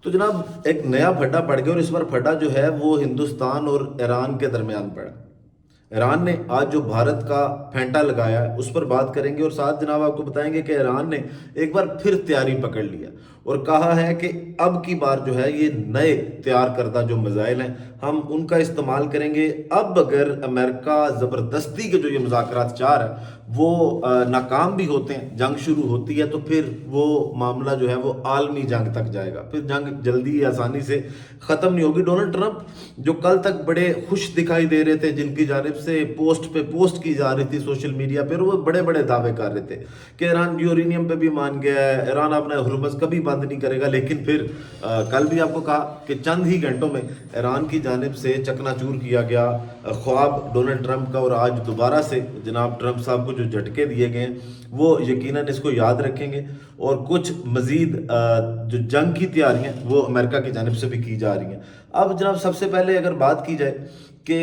تو جناب ایک نیا پھڈا پڑ گیا، اور اس بار پھڈا جو ہے وہ ہندوستان اور ایران کے درمیان پڑا۔ ایران نے آج جو بھارت کا پھینٹا لگایا ہے اس پر بات کریں گے، اور ساتھ جناب آپ کو بتائیں گے کہ ایران نے ایک بار پھر تیاری پکڑ لیا اور کہا ہے کہ اب کی بار جو ہے یہ نئے تیار کردہ جو میزائل ہیں ہم ان کا استعمال کریں گے۔ اب اگر امریکہ زبردستی کے جو یہ مذاکرات چاہ رہا ہے وہ ناکام بھی ہوتے ہیں، جنگ شروع ہوتی ہے، تو پھر وہ معاملہ جو ہے وہ عالمی جنگ تک جائے گا، پھر جنگ جلدی آسانی سے ختم نہیں ہوگی۔ ڈونلڈ ٹرمپ جو کل تک بڑے خوش دکھائی دے رہے تھے، جن کی جانب سے پوسٹ پہ پوسٹ کی جا رہی تھی سوشل میڈیا پہ، وہ بڑے بڑے دعوے کر رہے تھے کہ ایران یورینیم پہ بھی مان گیا ہے، ایران اپنا ہرمز کبھی بند نہیں کرے گا، لیکن پھر کل بھی آپ کو کہا کہ چند ہی گھنٹوں میں ایران کی جانب سے چکنا چور کیا گیا خواب ڈونلڈ ٹرمپ کا، اور آج دوبارہ سے جناب ٹرمپ صاحب کو جو جھٹکے دیے گئے ہیں وہ یقیناً اس کو یاد رکھیں گے، اور کچھ مزید جو جنگ کی تیاریاں وہ امریکہ کی جانب سے بھی کی جا رہی ہیں۔ اب جناب سب سے پہلے اگر بات کی جائے کہ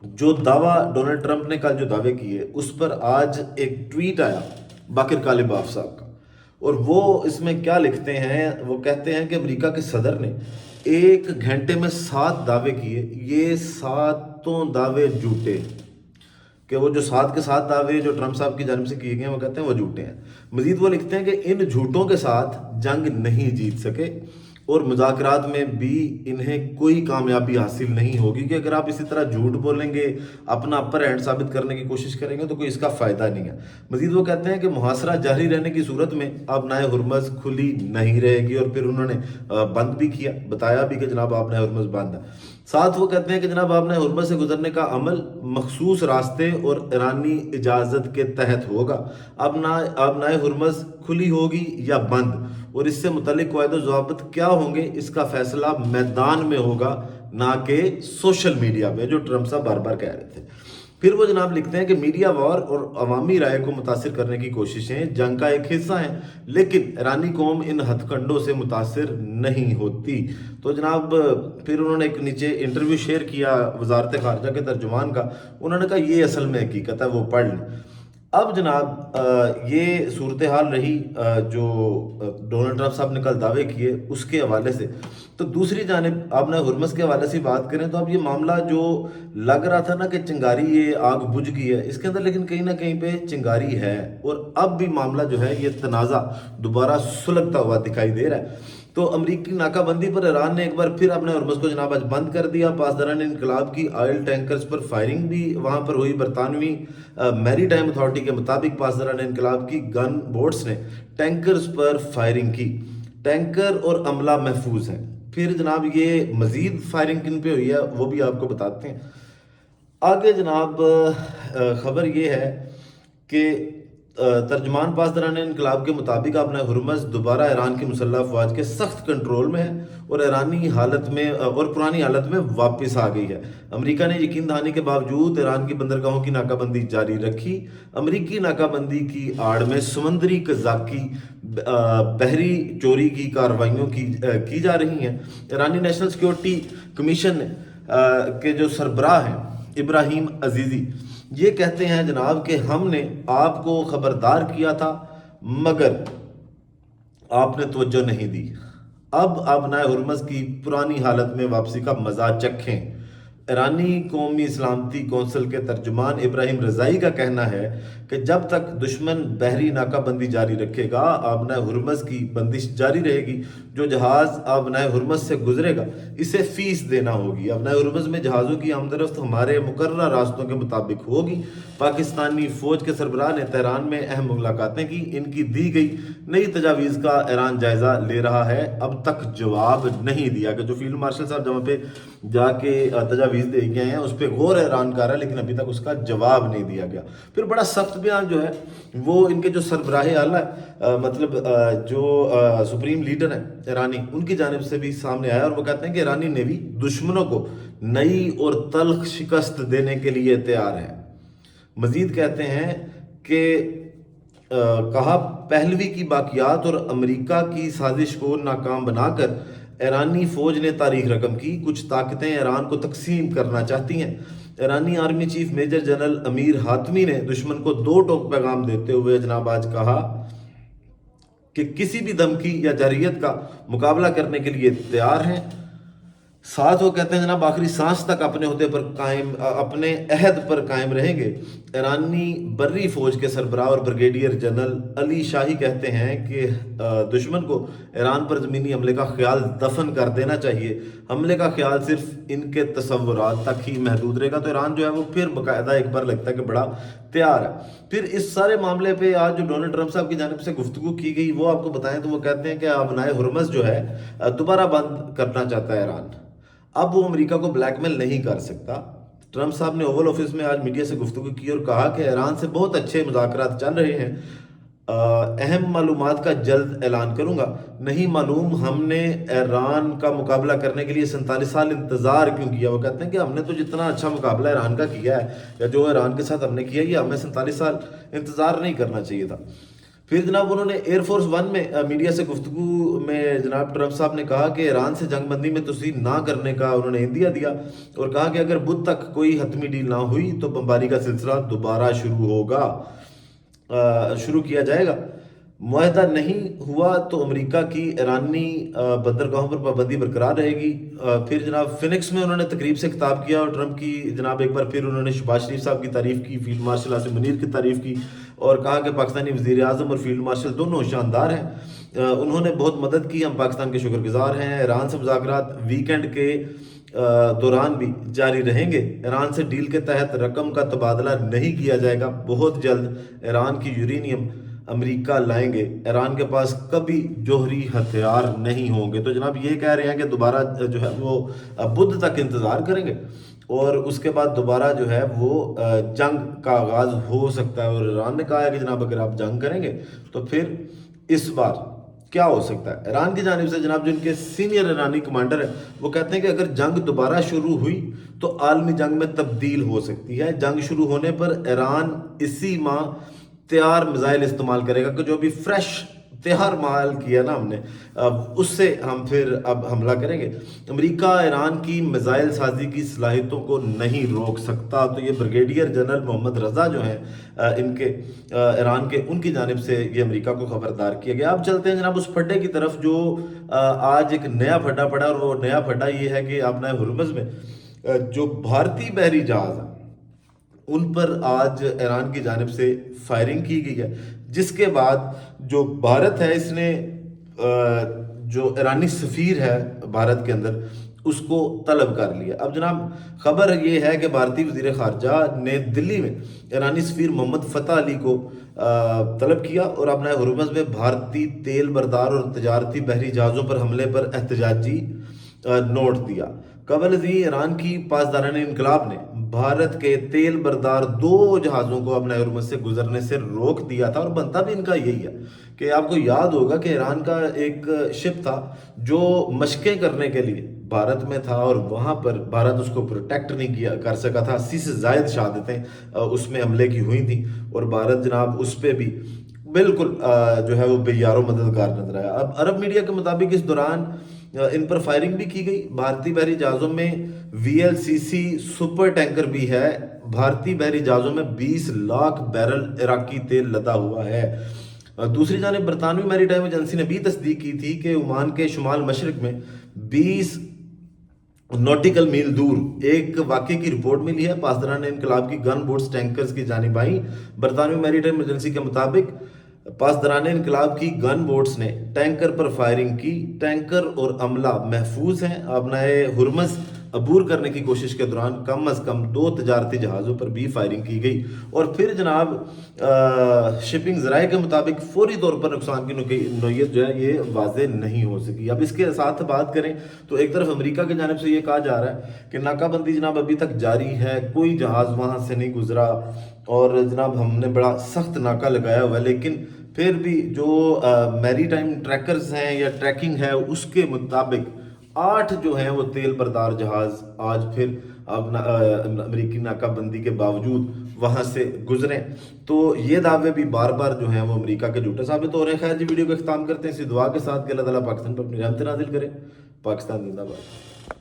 جو دعویٰ ڈونلڈ ٹرمپ نے کل جو دعوے کیے اس پر آج ایک ٹویٹ آیا باقر کالباف صاحب کا، اور وہ اس میں کیا لکھتے ہیں، وہ کہتے ہیں کہ امریکہ کے صدر نے 1 گھنٹے میں 7 دعوے کیے، یہ 7 دعوے جھوٹے، کہ وہ جو 7 کے 7 دعوے جو ٹرمپ صاحب کی جانب سے کیے گئے ہیں وہ کہتے ہیں وہ جھوٹے ہیں۔ مزید وہ لکھتے ہیں کہ ان جھوٹوں کے ساتھ جنگ نہیں جیت سکے، اور مذاکرات میں بھی انہیں کوئی کامیابی حاصل نہیں ہوگی، کہ اگر آپ اسی طرح جھوٹ بولیں گے، اپنا اپر ہینڈ ثابت کرنے کی کوشش کریں گے تو کوئی اس کا فائدہ نہیں ہے۔ مزید وہ کہتے ہیں کہ محاصرہ جاری رہنے کی صورت میں اب نئے ہرمز کھلی نہیں رہے گی، اور پھر انہوں نے بند بھی کیا، بتایا بھی کہ جناب آپ نئے ہرمز بند ہے۔ ساتھ وہ کہتے ہیں کہ جناب آپ نئے ہرمز سے گزرنے کا عمل مخصوص راستے اور ایرانی اجازت کے تحت ہوگا۔ اب نئے ہرمز کھلی ہوگی یا بند، اور اس سے متعلق قواعد و ضوابط کیا ہوں گے اس کا فیصلہ میدان میں ہوگا، نہ کہ سوشل میڈیا پہ، جو ٹرمپ صاحب بار بار کہہ رہے تھے۔ پھر وہ جناب لکھتے ہیں کہ میڈیا وار اور عوامی رائے کو متاثر کرنے کی کوششیں جنگ کا ایک حصہ ہیں، لیکن ایرانی قوم ان ہتھ کنڈوں سے متاثر نہیں ہوتی۔ تو جناب پھر انہوں نے ایک نیچے انٹرویو شیئر کیا وزارت خارجہ کے ترجمان کا، انہوں نے کہا یہ اصل میں حقیقت ہے، وہ پڑھ لیں۔ اب جناب یہ صورتحال رہی جو ڈونلڈ ٹرمپ صاحب نے کل دعوے کیے اس کے حوالے سے۔ تو دوسری جانب آپ نے ہرمز کے حوالے سے بات کریں تو اب یہ معاملہ جو لگ رہا تھا نا کہ چنگاری یہ آگ بجھ گئی ہے، اس کے اندر لیکن کہیں نہ کہیں پہ چنگاری ہے، اور اب بھی معاملہ جو ہے یہ تنازع دوبارہ سلگتا ہوا دکھائی دے رہا ہے۔ تو امریکی ناکہ بندی پر ایران نے ایک بار پھر اپنے ہرمز کو جناب آج بند کر دیا۔ پاسداران انقلاب کی آئل ٹینکرز پر فائرنگ بھی وہاں پر ہوئی۔ برطانوی میری ٹائم اتھارٹی کے مطابق پاسداران انقلاب کی گن بوٹس نے ٹینکرز پر فائرنگ کی، ٹینکر اور عملہ محفوظ ہیں۔ پھر جناب یہ مزید فائرنگ کن پہ ہوئی ہے وہ بھی آپ کو بتاتے ہیں۔ آگے جناب خبر یہ ہے کہ ترجمان پاسداران انقلاب کے مطابق اپنا ہرمز دوبارہ ایران کی مسلح افواج کے سخت کنٹرول میں ہے، اور ایرانی حالت میں اور پرانی حالت میں واپس آ گئی ہے۔ امریکہ نے یقین دہانی کے باوجود ایران کی بندرگاہوں کی ناکہ بندی جاری رکھی۔ امریکی ناکہ بندی کی آڑ میں سمندری قزاقی بحری چوری کی کارروائیوں کی جا رہی ہیں۔ ایرانی نیشنل سیکیورٹی کمیشن کے جو سربراہ ہیں ابراہیم عزیزی یہ کہتے ہیں جناب کہ ہم نے آپ کو خبردار کیا تھا مگر آپ نے توجہ نہیں دی، اب آپ نئے ہرمز کی پرانی حالت میں واپسی کا مزہ چکھیں۔ ایرانی قومی سلامتی کونسل کے ترجمان ابراہیم رضائی کا کہنا ہے کہ جب تک دشمن بحری ناکہ بندی جاری رکھے گا آبنائے ہرمز کی بندش جاری رہے گی۔ جو جہاز آبنائے ہرمز سے گزرے گا اسے فیس دینا ہوگی۔ آبنائے ہرمز میں جہازوں کی آمد و رفت ہمارے مقررہ راستوں کے مطابق ہوگی۔ پاکستانی فوج کے سربراہ نے تہران میں اہم ملاقاتیں کی، ان کی دی گئی نئی تجاویز کا ایران جائزہ لے رہا ہے، اب تک جواب نہیں دیا کہ جو فیلڈ مارشل صاحب جہاں پہ جا کے تجاویز دے گئے ہیں اس پہ غور ایران کر رہا ہے، لیکن ابھی تک اس کا جواب نہیں دیا گیا۔ پھر بڑا سخت بیان جو ہے وہ ان کے جو سربراہ اعلیٰ مطلب جو سپریم لیڈر ہیں ایرانی ان کی جانب سے بھی سامنے آیا، اور وہ کہتے ہیں کہ ایرانی نیوی دشمنوں کو نئی اور تلخ شکست دینے کے لیے تیار ہے۔ مزید کہتے ہیں کہ کہا پہلوی کی باقیات اور امریکہ کی سازش کو ناکام بنا کر ایرانی فوج نے تاریخ رقم کی، کچھ طاقتیں ایران کو تقسیم کرنا چاہتی ہیں۔ ایرانی آرمی چیف میجر جنرل امیر حاتمی نے دشمن کو دو ٹوک پیغام دیتے ہوئے جناب آج کہا کہ کسی بھی دھمکی یا جارحیت کا مقابلہ کرنے کے لیے تیار ہیں۔ ساتھ وہ کہتے ہیں جناب آخری سانس تک اپنے عہدے پر قائم، اپنے عہد پر قائم رہیں گے۔ ایرانی بری فوج کے سربراہ اور بریگیڈیئر جنرل علی شاہی کہتے ہیں کہ دشمن کو ایران پر زمینی حملے کا خیال دفن کر دینا چاہیے، حملے کا خیال صرف ان کے تصورات تک ہی محدود رہے گا۔ تو ایران جو ہے وہ پھر باقاعدہ ایک بار لگتا ہے کہ بڑا تیار ہے۔ پھر اس سارے معاملے پہ آج جو ڈونلڈ ٹرمپ صاحب کی جانب سے گفتگو کی گئی وہ آپ کو بتائیں تو وہ کہتے ہیں کہ آبنائے ہرمز جو ہے دوبارہ بند کرنا چاہتا ہے ایران، اب وہ امریکہ کو بلیک میل نہیں کر سکتا۔ ٹرمپ صاحب نے اوول آفس میں آج میڈیا سے گفتگو کی اور کہا کہ ایران سے بہت اچھے مذاکرات چل رہے ہیں، اہم معلومات کا جلد اعلان کروں گا۔ نہیں معلوم ہم نے ایران کا مقابلہ کرنے کے لیے 47 سال انتظار کیوں کیا۔ وہ کہتے ہیں کہ ہم نے تو جتنا اچھا مقابلہ ایران کا کیا ہے یا جو ایران کے ساتھ ہم نے کیا ہے، یہ ہمیں 47 سال انتظار نہیں کرنا چاہیے تھا۔ پھر جناب انہوں نے ایئر فورس ون میں میڈیا سے گفتگو میں جناب ٹرمپ صاحب نے کہا کہ ایران سے جنگ بندی میں توسیع نہ کرنے کا انہوں نے عندیہ دیا اور کہا کہ اگر بدھ تک کوئی حتمی ڈیل نہ ہوئی تو بمباری کا سلسلہ دوبارہ شروع کیا جائے گا۔ معاہدہ نہیں ہوا تو امریکہ کی ایرانی بندرگاہوں پر پابندی برقرار رہے گی۔ پھر جناب فینکس میں انہوں نے تقریب سے خطاب کیا اور ٹرمپ کی جناب ایک بار پھر انہوں نے شہباز شریف صاحب کی تعریف کی، فیلڈ مارشل عاصم منیر کی تعریف کی اور کہا کہ پاکستانی وزیر اعظم اور فیلڈ مارشل دونوں شاندار ہیں، انہوں نے بہت مدد کی، ہم پاکستان کے شکر گزار ہیں۔ ایران سے مذاکرات ویکینڈ کے دوران بھی جاری رہیں گے۔ ایران سے ڈیل کے تحت رقم کا تبادلہ نہیں کیا جائے گا، بہت جلد ایران کی یورینیم امریکہ لائیں گے، ایران کے پاس کبھی جوہری ہتھیار نہیں ہوں گے۔ تو جناب یہ کہہ رہے ہیں کہ دوبارہ جو ہے وہ بدھ تک انتظار کریں گے اور اس کے بعد دوبارہ جو ہے وہ جنگ کا آغاز ہو سکتا ہے۔ اور ایران نے کہا ہے کہ جناب اگر آپ جنگ کریں گے تو پھر اس بار کیا ہو سکتا ہے۔ ایران کی جانب سے جناب جن کے سینئر ایرانی کمانڈر ہیں وہ کہتے ہیں کہ اگر جنگ دوبارہ شروع ہوئی تو عالمی جنگ میں تبدیل ہو سکتی ہے۔ جنگ شروع ہونے پر ایران اسی ماہ تیار میزائل استعمال کرے گا کہ جو بھی فریش تیار مال کیا نا ہم نے اس سے ہم پھر اب حملہ کریں گے۔ امریکہ ایران کی میزائل سازی کی صلاحیتوں کو نہیں روک سکتا۔ تو یہ بریگیڈیئر جنرل محمد رضا جو ہیں ان کے ایران کے، ان کی جانب سے یہ امریکہ کو خبردار کیا گیا۔ اب چلتے ہیں جناب اس پھڈے کی طرف جو آج ایک نیا پھڈا پڑا اور وہ نیا پھڈا یہ ہے کہ آبنائے ہرمز میں جو بھارتی بحری جہاز ہیں ان پر آج ایران کی جانب سے فائرنگ کی گئی ہے، جس کے بعد جو بھارت ہے اس نے جو ایرانی سفیر ہے بھارت کے اندر اس کو طلب کر لیا۔ اب جناب خبر یہ ہے کہ بھارتی وزیر خارجہ نے دلی میں ایرانی سفیر محمد فتح علی کو طلب کیا اور اپنا ہرمز میں بھارتی تیل بردار اور تجارتی بحری جہازوں پر حملے پر احتجاجی نوٹ دیا۔ قبل ازیں ایران کی پاسداران انقلاب نے بھارت کے تیل بردار 2 جہازوں کو اپنا ہرمز سے گزرنے سے روک دیا تھا اور بنتا بھی ان کا یہی ہے کہ آپ کو یاد ہوگا کہ ایران کا ایک شپ تھا جو مشقیں کرنے کے لیے بھارت میں تھا اور وہاں پر بھارت اس کو پروٹیکٹ نہیں کر سکا تھا۔ 80 سے زائد شہادتیں اس میں حملے کی ہوئی تھیں اور بھارت جناب اس پہ بھی بالکل جو ہے وہ بے یار و مددگار نظر آیا۔ اب عرب میڈیا کے مطابق اس دوران ان پر فائرنگ بھی کی گئی۔ بھارتی بحری جہازوں میں VLCC سپر ٹینکر بھی ہے۔ بھارتی بحری جہازوں میں 20 لاکھ بیرل عراقی تیل لدا ہوا ہے۔ دوسری جانب برطانوی میری ٹائم ایجنسی نے بھی تصدیق کی تھی کہ عمان کے شمال مشرق میں 20 نوٹیکل میل دور ایک واقعے کی رپورٹ ملی ہے۔ پاسداران انقلاب کی گن بوٹس ٹینکرز کی جانب آئیں۔ برطانوی میری ٹائم ایجنسی کے مطابق پاسداران انقلاب کی گن بوٹس نے ٹینکر پر فائرنگ کی۔ ٹینکر اور عملہ محفوظ ہیں۔ آبنائے ہرمز عبور کرنے کی کوشش کے دوران کم از کم 2 تجارتی جہازوں پر بھی فائرنگ کی گئی اور پھر جناب شپنگ ذرائع کے مطابق فوری طور پر نقصان کی نوعیت جو ہے یہ واضح نہیں ہو سکی۔ اب اس کے ساتھ بات کریں تو ایک طرف امریکہ کی جانب سے یہ کہا جا رہا ہے کہ ناکہ بندی جناب ابھی تک جاری ہے، کوئی جہاز وہاں سے نہیں گزرا اور جناب ہم نے بڑا سخت ناکہ لگایا ہوا ہے، لیکن پھر بھی جو میری ٹائم ٹریکرز ہیں یا ٹریکنگ ہے اس کے مطابق 8 جو ہیں وہ تیل بردار جہاز آج پھر امریکی ناکہ بندی کے باوجود وہاں سے گزریں۔ تو یہ دعوے بھی بار بار جو ہیں وہ امریکہ کے جھوٹے ثابت ہو رہے ہیں۔ خیر جی ویڈیو کو اختتام کرتے ہیں اسی دعا کے ساتھ کہ اللہ تعالیٰ پاکستان پر اپنی رحمت نازل کرے۔ پاکستان زندہ باد۔